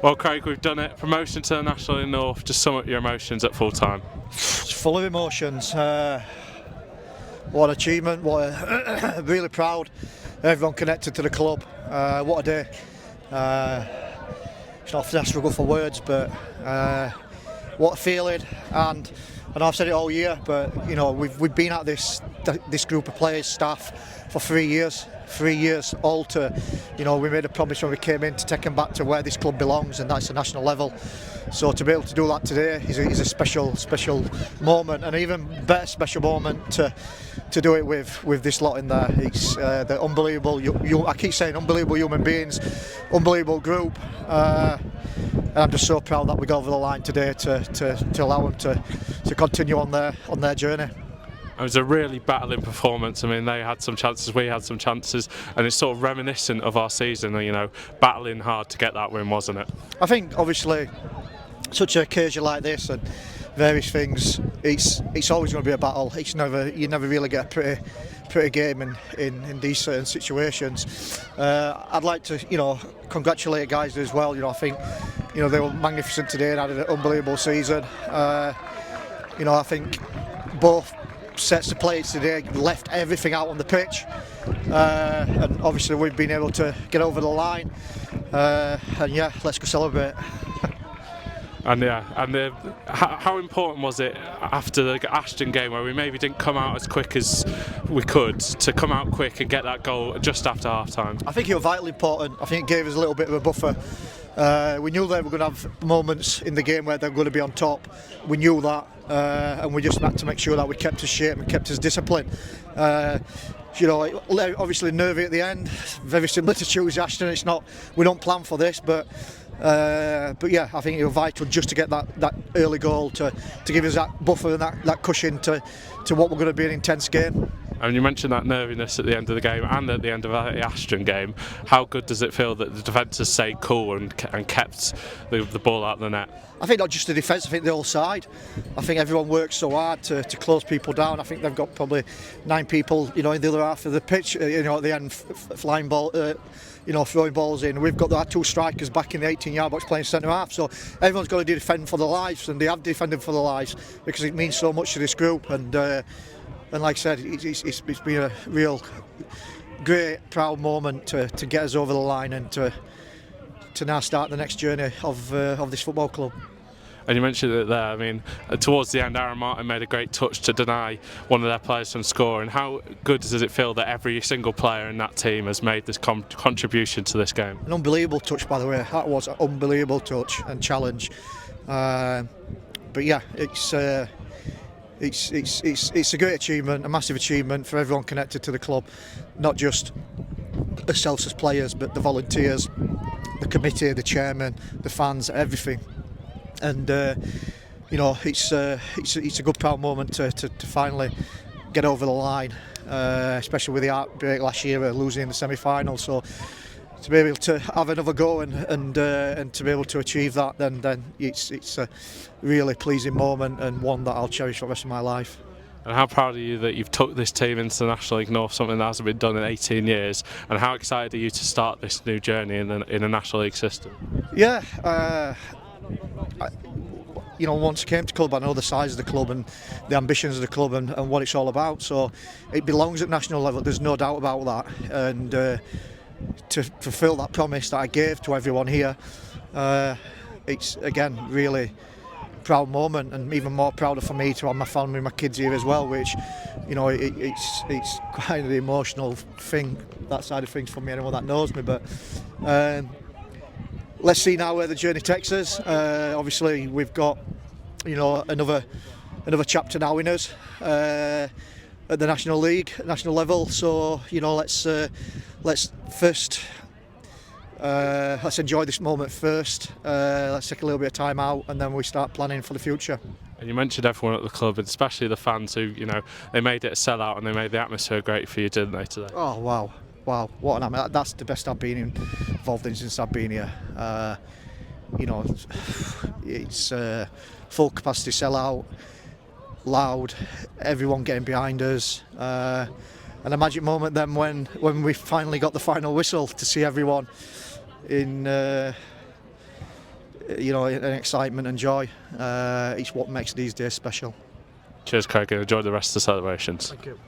Well, Craig, we've done it. Promotion to the National League North. Just sum up your emotions at full time. It's full of emotions. What an achievement! Really proud. Everyone connected to the club. What a day! It's not a struggle for words, but what a feeling. And I've said it all year, but you know we've been at this group of players, staff, for 3 years. 3 years all to, you know, we made a promise when we came in to take them back to where this club belongs, and that's the national level. So to be able to do that today is a special moment, and an even better special moment to do it with this lot in there. It's the unbelievable. I keep saying unbelievable human beings, unbelievable group. And I'm just so proud that we got over the line today to allow them to continue on their journey. It was a really battling performance. I mean, they had some chances, we had some chances, and it's sort of reminiscent of our season, you know, battling hard to get that win, wasn't it? I think, obviously, such an occasion like this and various things, it's always going to be a battle. You never really get a pretty game in these certain situations. I'd like to, you know, congratulate guys as well. You know, I think, you know, they were magnificent today and had an unbelievable season. You know, I think both sets of players today left everything out on the pitch, and obviously we've been able to get over the line, and yeah, let's go celebrate. How important was it after the Ashton game, where we maybe didn't come out as quick as we could, to come out quick and get that goal just after half time? I think it was vitally important. I think it gave us a little bit of a buffer. We knew they were going to have moments in the game where they're going to be on top. We knew that, and we just had to make sure that we kept us shape and kept us disciplined. You know, obviously nervy at the end, very similar to Tuesday Ashton. It's not, we don't plan for this, but yeah, I think it was vital just to get that early goal to give us that buffer and that cushion to what we're going to be an intense game. And you mentioned that nerviness at the end of the game and at the end of the Ashton game. How good does it feel that the defenders stayed cool and kept the ball out of the net? I think not just the defence, I think the whole side. I think everyone works so hard to close people down. I think they've got probably 9 people, you know, in the other half of the pitch, you know, at the end, flying ball, you know, throwing balls in. We've got our 2 strikers back in the 18-yard box playing centre half, so everyone's got to defend for their lives, and they have defended for their lives because it means so much to this group. And like I said, it's been a real great, proud moment to get us over the line and to now start the next journey of this football club. And you mentioned it there, I mean, towards the end, Aaron Martin made a great touch to deny one of their players from scoring. How good does it feel that every single player in that team has made this contribution to this game? An unbelievable touch, by the way. That was an unbelievable touch and challenge. But yeah, it's a great achievement, a massive achievement for everyone connected to the club, not just ourselves as players, but the volunteers, the committee, the chairman, the fans, everything. And you know, it's a good proud moment to finally get over the line, especially with the heartbreak last year, losing in the semi-final. So to be able to have another go and to be able to achieve that, then it's a really pleasing moment, and one that I'll cherish for the rest of my life. And how proud are you that you've took this team into the National League North, something that hasn't been done in 18 years, and how excited are you to start this new journey in a National League system? Yeah, you know, once I came to the club, I know the size of the club and the ambitions of the club and what it's all about, so it belongs at national level, there's no doubt about that. And to fulfil that promise that I gave to everyone here, it's again really proud moment, and even more prouder for me to have my family, my kids here as well, which, you know, it's quite an emotional thing, that side of things, for me, anyone that knows me. But let's see now where the journey takes us. Obviously we've got, you know, another chapter now in us at the National League, national level. So, you know, let's enjoy this moment first. Let's take a little bit of time out, and then we start planning for the future. And you mentioned everyone at the club, and especially the fans who, you know, they made it a sellout and they made the atmosphere great for you, didn't they, today? Oh wow, what an atmosphere. That's the best I've been involved in since I've been here. You know, it's full capacity sellout, loud, everyone getting behind us, and a magic moment then when we finally got the final whistle to see everyone in you know, and excitement and joy. It's what makes these days special. Cheers, Craig, and enjoy the rest of the celebrations. Thank you.